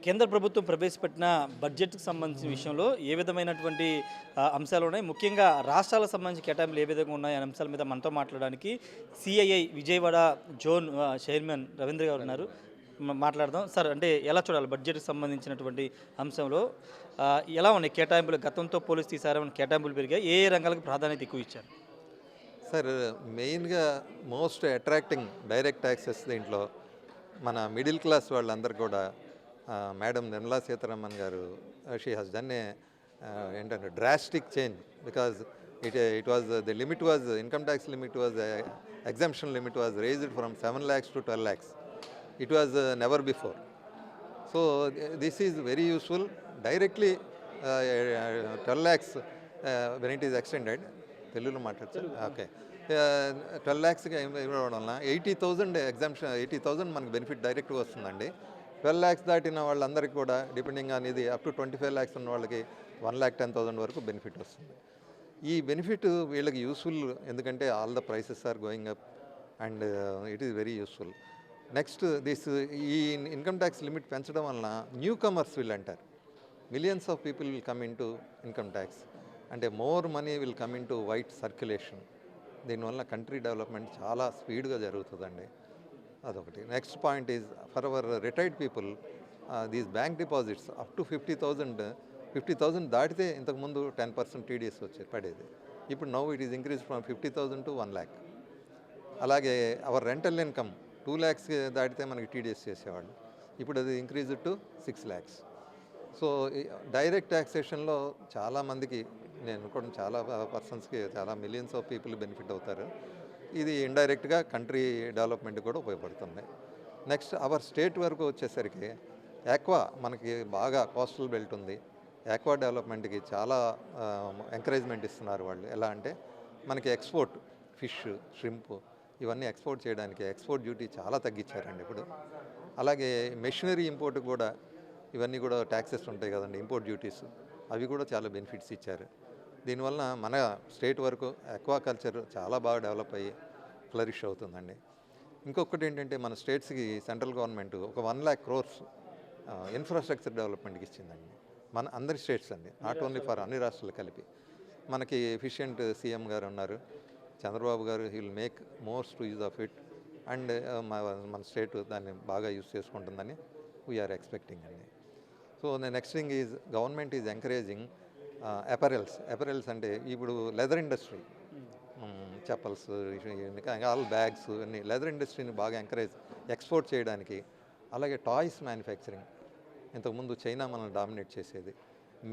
కేంద్ర ప్రభుత్వం ప్రవేశపెట్టిన బడ్జెట్‌కి సంబంధించిన విషయంలో ఏ విధమైనటువంటి అంశాలు ఉన్నాయి? ముఖ్యంగా రాష్ట్రాలకు సంబంధించి కేటాయింపులు ఏ విధంగా ఉన్నాయి అనే అంశాల మీద మనతో మాట్లాడడానికి CII Vijayawada zone chairman Ravindra గారు ఉన్నారు. మాట్లాడదాం. సార్, అంటే ఎలా చూడాలి బడ్జెట్‌కి సంబంధించినటువంటి అంశంలో ఎలా ఉన్నాయి కేటాయింపులు? గతంతో పోలిస్తే ఈసారి ఏమైనా కేటాయింపులు పెరిగాయి? ఏ ఏ రంగాలకు ప్రాధాన్యత ఎక్కువ ఇచ్చారు? సార్, మెయిన్‌గా మోస్ట్ అట్రాక్టింగ్ డైరెక్ట్ ట్యాక్సెస్ దీంట్లో మన మిడిల్ క్లాస్ వాళ్ళందరూ కూడా మేడం నిర్మలా సీతారామన్ గారు షీ హాస్ డన్ ఏ ఏంటంటే drastic change because it was the limit was income tax limit was exemption limit was raised from 7 lakhs to 12 lakhs. It was never before. So this is very useful. Directly 12 lakhs when it is extended. తెలుగులో మాట్లాడతారు. Okay, 12 lakhsకి ఇవ్వడం వలన 80,000 exemption 80,000 మనకు benefit డైరెక్ట్గా వస్తుందండి. 12 lakhs దాటిన వాళ్ళందరికీ కూడా డిపెండింగ్ ఆన్ ఇది అప్ టు 25 lakhs ఉన్న వాళ్ళకి 1,10,000 వరకు బెనిఫిట్ వస్తుంది. ఈ బెనిఫిట్ వీళ్ళకి యూస్ఫుల్, ఎందుకంటే all the prices are going up and it is very useful. Next ఈ ఇన్కమ్ ట్యాక్స్ లిమిట్ పెంచడం వలన న్యూ కమర్స్ విల్ అంటారు. Millions of people will come in to income tax, అంటే more money will come in to white circulation. దీనివల్ల country development చాలా స్పీడ్గా జరుగుతుందండి. అదొకటి. Next point is for our retired people, these bank deposits up to 50,000 దాటితే ఇంతకుముందు 10% TDS వచ్చేది పడేది. ఇప్పుడు now it is increase from 50,000 to 1 lakh. అలాగే అవర్ రెంటల్ ఇన్కమ్ 2 lakhs దాటితే మనకి టీడీఎస్ చేసేవాళ్ళు, ఇప్పుడు అది increase to 6 lakhs. So direct ట్యాక్సేషన్లో చాలామందికి, నేను కూడా చాలా పర్సన్స్కి, చాలా మిలియన్స్ ఆఫ్ పీపుల్ బెనిఫిట్ అవుతారు. ఇది ఇండైరెక్ట్గా కంట్రీ డెవలప్మెంట్ కూడా ఉపయోగపడుతుంది. నెక్స్ట్ అవర్ స్టేట్ వరకు వచ్చేసరికి ఆక్వా, మనకి బాగా కోస్టల్ బెల్ట్ ఉంది. ఆక్వా డెవలప్మెంట్కి చాలా ఎంకరేజ్మెంట్ ఇస్తున్నారు వాళ్ళు. ఎలా అంటే మనకి ఎక్స్పోర్ట్ ఫిష్, ష్రింప్ ఇవన్నీ ఎక్స్పోర్ట్ చేయడానికి ఎక్స్పోర్ట్ డ్యూటీ చాలా తగ్గించారండి ఇప్పుడు. అలాగే మెషినరీ ఇంపోర్ట్ కూడా, ఇవన్నీ కూడా ట్యాక్సెస్ ఉంటాయి కదండి, ఇంపోర్ట్ డ్యూటీస్, అవి కూడా చాలా బెనిఫిట్స్ ఇచ్చారు. దీనివల్ల మన స్టేట్ వరకు అక్వాకల్చర్ చాలా బాగా డెవలప్ అయ్యి ఫ్లరిష్ అవుతుందండి. ఇంకొకటి ఏంటంటే మన స్టేట్స్కి సెంట్రల్ గవర్నమెంట్ ఒక 1 lakh crores ఇన్ఫ్రాస్ట్రక్చర్ డెవలప్మెంట్కి ఇచ్చిందండి. మన అందరి స్టేట్స్ అండి, నాట్ ఓన్లీ ఫర్ అన్ని రాష్ట్రాలు కలిపి. మనకి ఎఫిషియెంట్ సీఎం గారు ఉన్నారు, చంద్రబాబు గారు. He will make most use of it and మన స్టేట్ దాన్ని బాగా యూజ్ చేసుకుంటుందని వీఆర్ ఎక్స్పెక్టింగ్ అండి. So next thing is government is encouraging apparels అంటే ఇప్పుడు leather industry, chappals, all bags, అన్ని లెదర్ ఇండస్ట్రీని బాగా ఎక్స్పోర్ట్ చేయడానికి. అలాగే టాయ్స్ మ్యానుఫ్యాక్చరింగ్, ఇంతకుముందు చైనా మనల్ని డామినేట్ చేసేది.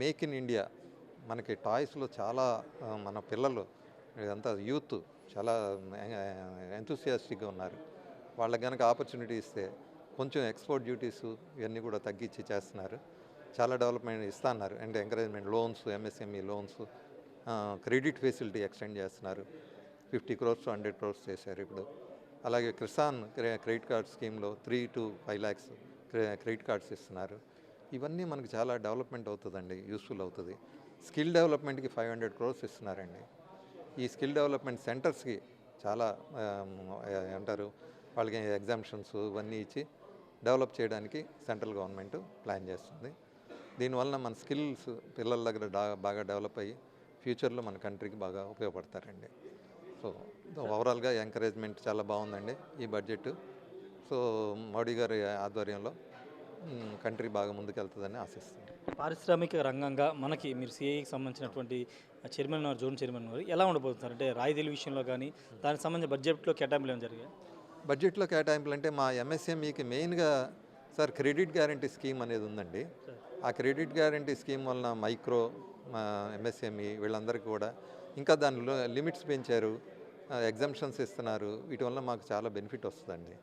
మేక్ ఇన్ ఇండియా, మనకి టాయ్స్లో చాలా మన పిల్లలు, ఇదంతా యూత్ చాలా ఎంతూసియాస్టిక్గా ఉన్నారు. వాళ్ళకి కనుక ఆపర్చునిటీ ఇస్తే కొంచెం ఎక్స్పోర్ట్ డ్యూటీస్ ఇవన్నీ కూడా తగ్గించి చేస్తున్నారు. చాలా డెవలప్మెంట్ ఇస్తున్నారు. అంటే encouragement loans, MSME loans, credit facility extend చేస్తున్నారు. 50 crores to 100 crores చేశారు ఇప్పుడు. అలాగే కిసాన్ క్రెడిట్ కార్డ్ స్కీమ్లో 3 to 5 lakhs క్రెడిట్ కార్డ్స్ ఇస్తున్నారు. ఇవన్నీ మనకు చాలా డెవలప్మెంట్ అవుతుందండి, యూస్ఫుల్ అవుతుంది. స్కిల్ డెవలప్మెంట్కి 500 crores ఇస్తున్నారండి. ఈ స్కిల్ డెవలప్మెంట్ సెంటర్స్కి చాలా అంటారు, వాళ్ళకి ఎగ్జామ్షన్స్ ఇవన్నీ ఇచ్చి డెవలప్ చేయడానికి సెంట్రల్ గవర్నమెంట్ ప్లాన్ చేస్తుంది. దీనివల్ల మన స్కిల్స్ పిల్లల దగ్గర బాగా డెవలప్ అయ్యి ఫ్యూచర్లో మన కంట్రీకి బాగా ఉపయోగపడతారండి. సో ఓవరాల్గా ఎంకరేజ్మెంట్ చాలా బాగుందండి ఈ బడ్జెట్. సో మోడీ గారి ఆధ్వర్యంలో కంట్రీ బాగా ముందుకెళ్తుందని ఆశిస్తున్నాను. పారిశ్రామిక రంగంగా మనకి మీరు సిఐకి సంబంధించినటువంటి చైర్మన్, జోన్ చైర్మన్ గారు ఎలా ఉండబోతున్నారు? అంటే రాయితీల విషయంలో కానీ దానికి సంబంధించిన బడ్జెట్లో కేటాయింపులు ఏమైనా జరిగాయి? బడ్జెట్లో కేటాయింపులు అంటే మా ఎంఎస్ఎంఈకి మెయిన్గా సార్ క్రెడిట్ గ్యారంటీ స్కీమ్ అనేది ఉందండి. ఆ క్రెడిట్ గ్యారంటీ స్కీమ్ వలన మైక్రో, ఎంఎస్ఎంఈ వీళ్ళందరికీ కూడా ఇంకా దానిలో లిమిట్స్ పెంచారు, ఎగ్జామ్షన్స్ ఇస్తున్నారు. వీటి వల్ల మాకు చాలా బెనిఫిట్ వస్తుందండి.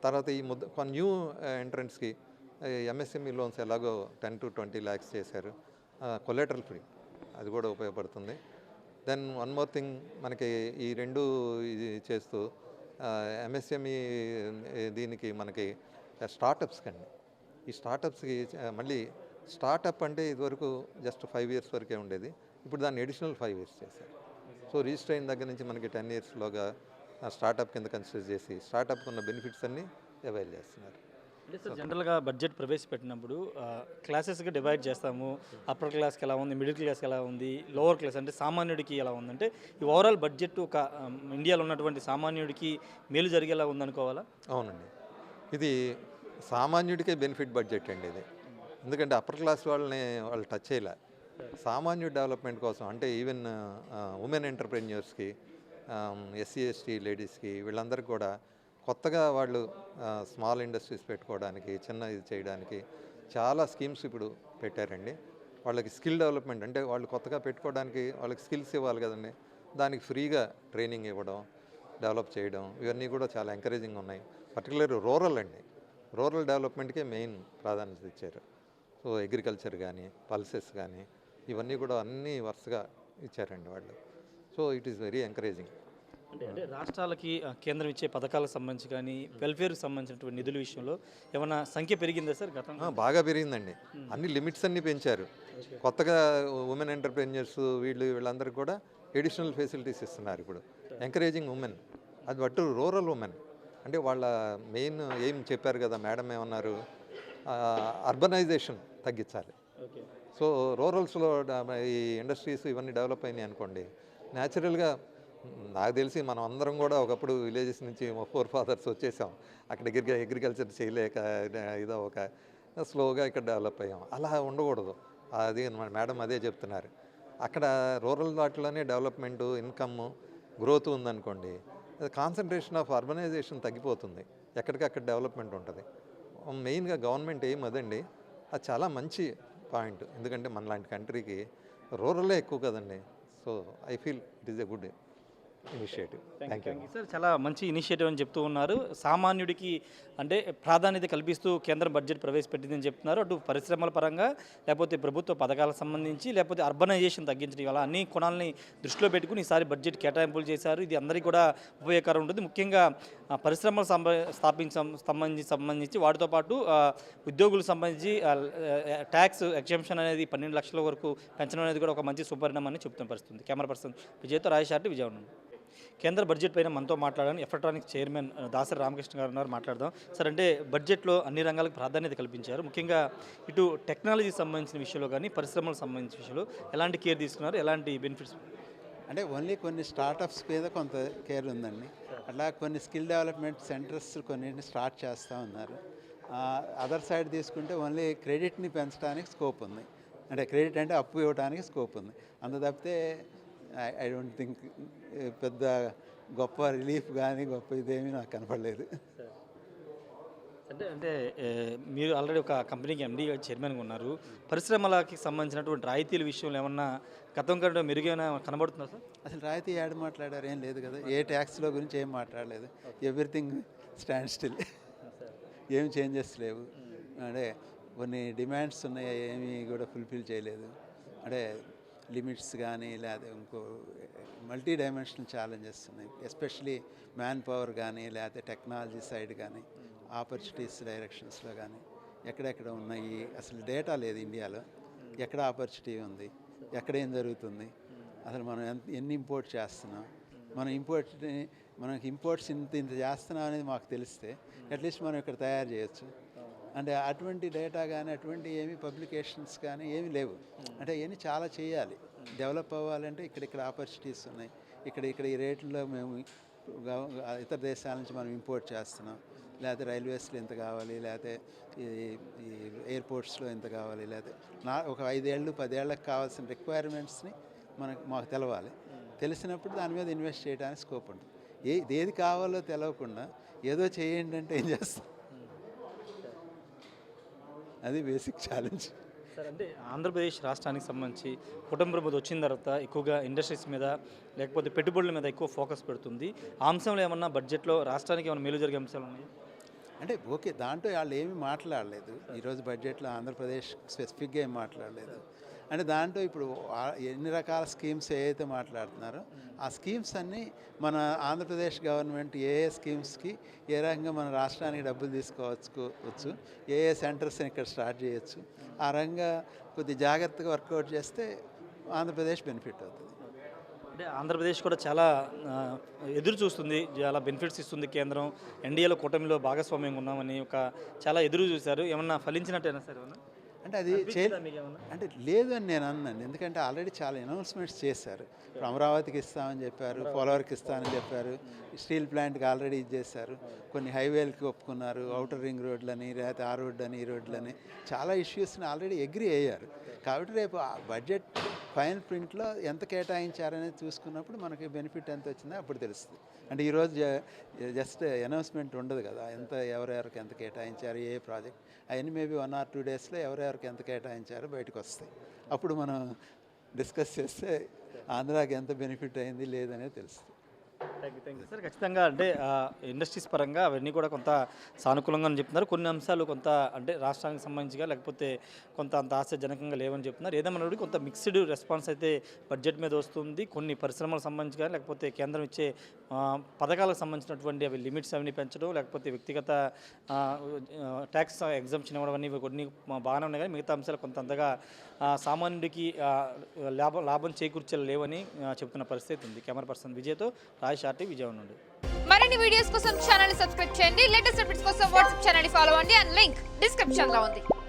తర్వాత ఈ న్యూ ఎంట్రన్స్కి ఎంఎస్ఎంఈ లోన్స్ ఎలాగో 10 to 20 lakhs చేశారు, కొలాటరల్ ఫ్రీ, అది కూడా ఉపయోగపడుతుంది. దెన్ వన్ మోర్ థింగ్, మనకి ఈ రెండు ఇది చేస్తూ ఎంఎస్ఎంఈ దీనికి మనకి స్టార్టప్స్ కండి, ఈ స్టార్టప్స్కి మళ్ళీ స్టార్టప్ అంటే ఇదివరకు జస్ట్ 5 years వరకే ఉండేది, ఇప్పుడు దాన్ని అడిషనల్ 5 years చేశారు. సో రిజిస్టర్ అయిన దగ్గర నుంచి మనకి 10 yearsలోగా స్టార్టప్ కింద కన్సిడర్ చేసి స్టార్టప్కి ఉన్న బెనిఫిట్స్ అన్నీ అవైల్ చేస్తున్నారు. అంటే సార్ జనరల్గా బడ్జెట్ ప్రవేశపెట్టినప్పుడు క్లాసెస్గా డివైడ్ చేస్తాము. అప్పర్ క్లాస్కి ఎలా ఉంది, మిడిల్ క్లాస్కి ఎలా ఉంది, లోవర్ క్లాస్ అంటే సామాన్యుడికి ఎలా ఉంది, అంటే ఈ ఓవరాల్ బడ్జెట్ ఒక ఇండియాలో ఉన్నటువంటి సామాన్యుడికి మేలు జరిగేలా ఉందనుకోవాలా? అవునండి. ఇది సామాన్యుడికే బెనిఫిట్ బడ్జెట్ అండి ఇది. ఎందుకంటే అప్పర్ క్లాస్ వాళ్ళని వాళ్ళు టచ్ చేయలే. సామాన్యుడి డెవలప్మెంట్ కోసం అంటే ఈవెన్ ఉమెన్ ఎంటర్‌ప్రెన్యూర్స్‌కి, ఎస్సీ, ఎస్టీ లేడీస్‌కి వీళ్ళందరికీ కూడా కొత్తగా వాళ్ళు స్మాల్ ఇండస్ట్రీస్ పెట్టుకోవడానికి, చిన్న ఇది చేయడానికి చాలా స్కీమ్స్ ఇప్పుడు పెట్టారండి. వాళ్ళకి స్కిల్ డెవలప్మెంట్ అంటే వాళ్ళు కొత్తగా పెట్టుకోవడానికి వాళ్ళకి స్కిల్స్ ఇవ్వాలి కదండీ! దానికి ఫ్రీగా ట్రైనింగ్ ఇవ్వడం, డెవలప్ చేయడం ఇవన్నీ కూడా చాలా ఎంకరేజింగ్‌గా ఉన్నాయి. పర్టిక్యులర్ రూరల్ అండి. రూరల్ డెవలప్మెంట్‌కే మెయిన్ ప్రాధాన్యత ఇచ్చారు. సో అగ్రికల్చర్ కానీ, పల్సెస్ కానీ ఇవన్నీ కూడా అన్నీ వరుసగా ఇచ్చారండి వాళ్ళు. So it is very encouraging. అంటే రాష్ట్రాలకి కేంద్రం ఇచ్చే పథకాలకు సంబంధించి కానీ, వెల్ఫేర్కి సంబంధించినటువంటి నిధుల విషయంలో ఏమన్నా సంఖ్య పెరిగిందా సార్ గతంలో? బాగా పెరిగిందండి. అన్ని లిమిట్స్ అన్నీ పెంచారు. కొత్తగా ఉమెన్ ఎంటర్‌ప్రెన్యూర్స్ వీళ్ళందరికీ కూడా అడిషనల్ ఫెసిలిటీస్ ఇస్తున్నారు ఇప్పుడు. Encouraging women. అది బట్ రూరల్ ఉమెన్. అంటే వాళ్ళ మెయిన్ ఎయిమ్ చెప్పారు కదా మేడం ఏమన్నారు, అర్బనైజేషన్ తగ్గించాలి. ఓకే. సో రూరల్స్లో ఈ ఇండస్ట్రీస్ ఇవన్నీ డెవలప్ అయినాయి అనుకోండి, న్యాచురల్గా నాకు తెలిసి మనం అందరం కూడా ఒకప్పుడు విలేజెస్ నుంచి మా ఫోర్ ఫాదర్స్ వచ్చేసాం. అక్కడ అగ్రికల్చర్ చేయలేక ఇదో ఒక స్లోగా ఇక్కడ డెవలప్ అయ్యాం. అలా ఉండకూడదు. అది మేడం అదే చెప్తున్నారు. అక్కడ రూరల్ వాటిలోనే డెవలప్మెంటు, ఇన్కమ్, గ్రోత్ ఉందనుకోండి, కాన్సన్ట్రేషన్ ఆఫ్ అర్బనైజేషన్ తగ్గిపోతుంది. ఎక్కడికక్కడ డెవలప్మెంట్ ఉంటుంది. మెయిన్గా గవర్నమెంట్ ఏం అదండి, అది చాలా మంచి పాయింట్. ఎందుకంటే మనలాంటి కంట్రీకి రూరలే ఎక్కువ కదండి. So I feel it is a good initiative. Thank you. Sir చాలా మంచి ఇనిషియేటివ్ అని చెప్తూ ఉన్నారు. సామాన్యుడికి అంటే ప్రాధాన్యత కల్పిస్తూ కేంద్రం బడ్జెట్ ప్రవేశపెట్టిందని చెప్తున్నారు. అటు పరిశ్రమల పరంగా, లేకపోతే ప్రభుత్వ పథకాలకు సంబంధించి, లేకపోతే అర్బనైజేషన్ తగ్గించడం, ఇవాళ అన్ని కోణాలని దృష్టిలో పెట్టుకుని ఈసారి బడ్జెట్ కేటాయింపులు చేశారు. ఇది అందరికీ కూడా ఉపయోగకరం ఉంటుంది. ముఖ్యంగా పరిశ్రమలు సంబంధించి వాటితో పాటు ఉద్యోగులకు సంబంధించి ట్యాక్స్ ఎగ్జంప్షన్ అనేది 12 లక్షల వరకు పెంచడం అనేది కూడా ఒక మంచి సుపరిణామని చెప్తున్న పరిస్థితి. కెమెరా పర్సన్ విజయ్తో రాజేష్, విజయవాడ. కేంద్ర బడ్జెట్ పైన మనతో మాట్లాడాలని ఎఫ్ఎట్రానిక్స్ చైర్మన్ దాసరి రామకృష్ణ గారు ఉన్నారు, మాట్లాడదాం. సార్, అంటే బడ్జెట్లో అన్ని రంగాలకు ప్రాధాన్యత కల్పించారు. ముఖ్యంగా ఇటు టెక్నాలజీకి సంబంధించిన విషయంలో కానీ, పరిశ్రమలకు సంబంధించిన విషయంలో ఎలాంటి కేర్ తీసుకున్నారు, ఎలాంటి బెనిఫిట్స్? అంటే ఓన్లీ కొన్ని స్టార్టప్స్ మీద కొంత కేర్ ఉందండి. అట్లా కొన్ని స్కిల్ డెవలప్మెంట్ సెంటర్స్ కొన్నింటిని స్టార్ట్ చేస్తూ ఉన్నారు. అదర్ సైడ్ తీసుకుంటే ఓన్లీ క్రెడిట్ని పెంచడానికి స్కోప్ ఉంది. అంటే క్రెడిట్ అంటే అప్పు ఇవ్వడానికి స్కోప్ ఉంది. అంత తప్పితే ఐ డోంట్ థింక్ పెద్ద గొప్ప రిలీఫ్ కానీ గొప్ప ఇదేమీ నాకు కనపడలేదు. అంటే మీరు ఆల్రెడీ ఒక కంపెనీకి ఎండీ చైర్మన్గా ఉన్నారు. పరిశ్రమలకి సంబంధించినటువంటి రాయితీల విషయంలో ఏమన్నా గతం కంటే మెరుగైన కనబడుతుందా సార్? అసలు రాయితీ యాడ్ మాట్లాడారు, ఏం లేదు కదా. ఏ ట్యాక్స్లో గురించి ఏం మాట్లాడలేదు. Everything stand still. ఏం చేంజెస్ లేవు. అంటే కొన్ని డిమాండ్స్ ఉన్నాయి, ఏమీ కూడా ఫుల్ఫిల్ చేయలేదు. అంటే లిమిట్స్ కానీ లేదా ఇంకో మల్టీ డైమెన్షనల్ ఛాలెంజెస్ ఉన్నాయి. ఎస్పెషలీ మ్యాన్ పవర్ కానీ లేకపోతే టెక్నాలజీ సైడ్ కానీ, ఆపర్చునిటీస్ డైరెక్షన్స్లో కానీ ఎక్కడెక్కడ ఉన్నాయి. అసలు డేటా లేదు ఇండియాలో. ఎక్కడ ఆపర్చునిటీ ఉంది, ఎక్కడ ఏం జరుగుతుంది, అసలు మనం ఎన్ని ఇంపోర్ట్ చేస్తున్నాం, మనకి ఇంపోర్ట్స్ ఇంత చేస్తున్నాం అనేది మాకు తెలిస్తే అట్లీస్ట్ మనం ఇక్కడ తయారు చేయొచ్చు. అంటే అటువంటి డేటా కానీ అటువంటి ఏమి పబ్లికేషన్స్ కానీ ఏమీ లేవు. అంటే ఇవన్నీ చాలా చేయాలి. డెవలప్ అవ్వాలంటే ఇక్కడ ఆపర్చునిటీస్ ఉన్నాయి. ఇక్కడ ఈ రేట్లలో మేము ఇతర దేశాల నుంచి మనం ఇంపోర్ట్ చేస్తున్నాం. లేకపోతే రైల్వేస్లో ఎంత కావాలి, లేకపోతే ఈ ఎయిర్పోర్ట్స్లో ఎంత కావాలి, లేకపోతే ఒక 5 ఏళ్ళు 10 ఏళ్ళకి కావాల్సిన రిక్వైర్మెంట్స్ని మాకు తెలవాలి. తెలిసినప్పుడు దాని మీద ఇన్వెస్ట్ చేయడానికి స్కోప్ ఉంటుంది. ఏది కావాలో తెలవకుండా ఏదో చేయండి అంటే ఏం చేస్తాం? అది బేసిక్ ఛాలెంజ్. సార్, అంటే ఆంధ్రప్రదేశ్ రాష్ట్రానికి సంబంధించి కుటుంబ ప్రభుత్వం వచ్చిన తర్వాత ఎక్కువగా ఇండస్ట్రీస్ మీద, లేకపోతే పెట్టుబడుల మీద ఎక్కువ ఫోకస్ పెడుతుంది. ఆ అంశంలో ఏమన్నా బడ్జెట్లో రాష్ట్రానికి ఏమైనా మేలు జరిగే అంశాలు ఉన్నాయి? అంటే ఓకే, దాంట్లో వాళ్ళు ఏమీ మాట్లాడలేదు. ఈరోజు బడ్జెట్లో ఆంధ్రప్రదేశ్ స్పెసిఫిక్గా ఏం మాట్లాడలేదు. అంటే దాంట్లో ఇప్పుడు ఎన్ని రకాల స్కీమ్స్ ఏవైతే మాట్లాడుతున్నారో ఆ స్కీమ్స్ అన్నీ మన ఆంధ్రప్రదేశ్ గవర్నమెంట్ ఏ స్కీమ్స్కి ఏ రకంగా మన రాష్ట్రానికి డబ్బులు తీసుకోవచ్చు, ఏ సెంటర్స్ని ఇక్కడ స్టార్ట్ చేయొచ్చు, ఆ రకంగా కొద్ది జాగ్రత్తగా వర్కౌట్ చేస్తే ఆంధ్రప్రదేశ్ బెనిఫిట్ అవుతుంది. అంటే ఆంధ్రప్రదేశ్ కూడా చాలా ఎదురు చూస్తుంది, చాలా బెనిఫిట్స్ ఇస్తుంది కేంద్రం. ఎన్డీఏలో కూటమిలో భాగస్వామ్యంగా ఉన్నామని చాలా ఎదురు చూశారు. ఏమన్నా ఫలించినట్టేనా సార్ ఏమన్నా? అంటే అది అంటే లేదు అని నేను అన్నాను. ఎందుకంటే ఆల్రెడీ చాలా అనౌన్స్మెంట్స్ చేశారు. ఇప్పుడు అమరావతికి ఇస్తామని చెప్పారు, పోలవరంకి ఇస్తామని చెప్పారు, స్టీల్ ప్లాంట్కి ఆల్రెడీ ఇచ్చేశారు, కొన్ని హైవేలకి ఒప్పుకున్నారు, అవుటర్ రింగ్ రోడ్లని, లేకపోతే ఆ రోడ్డు అని ఈ రోడ్లని, చాలా ఇష్యూస్ని ఆల్రెడీ అగ్రి అయ్యారు. కాబట్టి రేపు ఆ బడ్జెట్ ఫైనల్ ప్రింట్లో ఎంత కేటాయించారనేది చూసుకున్నప్పుడు మనకి బెనిఫిట్ ఎంత వచ్చిందో అప్పుడు తెలుస్తుంది. అంటే ఈరోజు జస్ట్ అనౌన్స్మెంట్ ఉండదు కదా, ఎవరెవరికి ఎంత కేటాయించారు, ఏ ప్రాజెక్ట్, అవన్నీ మేబీ 1 or 2 డేస్లో ఎవరెవరికి ఎంత కేటాయించారో బయటకు వస్తాయి. అప్పుడు మనం డిస్కస్ చేస్తే ఆంధ్రాకి ఎంత బెనిఫిట్ అయింది లేదనేది తెలుస్తుంది. Thank you sir. ఖచ్చితంగా అంటే ఇండస్ట్రీస్ పరంగా అవన్నీ కూడా కొంత సానుకూలంగా చెప్తున్నారు. కొన్ని అంశాలు కొంత అంటే రాష్ట్రానికి సంబంధించిగా లేకపోతే కొంత అంత ఆశాజనకంగా లేవని చెప్తున్నారు. ఏదేమన్నా కొంత మిక్స్డ్ రెస్పాన్స్ అయితే బడ్జెట్ మీద వస్తుంది. కొన్ని పరిశ్రమలకు సంబంధించిగా లేకపోతే కేంద్రం ఇచ్చే పథకాలకు సంబంధించినటువంటి అవి లిమిట్స్ అవన్నీ పెంచడం, లేకపోతే వ్యక్తిగత ట్యాక్స్ ఎగ్జామ్షన్ ఇవ్వడం అన్నీ కొన్ని బాగానే ఉన్నాయి. కానీ మిగతా అంశాలు కొంత అంతగా సామాన్యుడికి లాభం చేకూర్చేలా లేవని చెప్తున్న పరిస్థితి ఉంది. కెమెరా పర్సన్ విజయ్తో రాజేష్ ఆర్టీ విజయవాడ నుండి. మరిన్ని వీడియోస్ కోసం ఛానల్ ని సబ్స్క్రైబ్ చేయండి. లేటెస్ట్ అప్డేట్స్ కోసం వాట్సాప్ ఛానల్ ని ఫాలో అవ్వండి. అండ్ లింక్ డిస్క్రిప్షన్ లో ఉంది.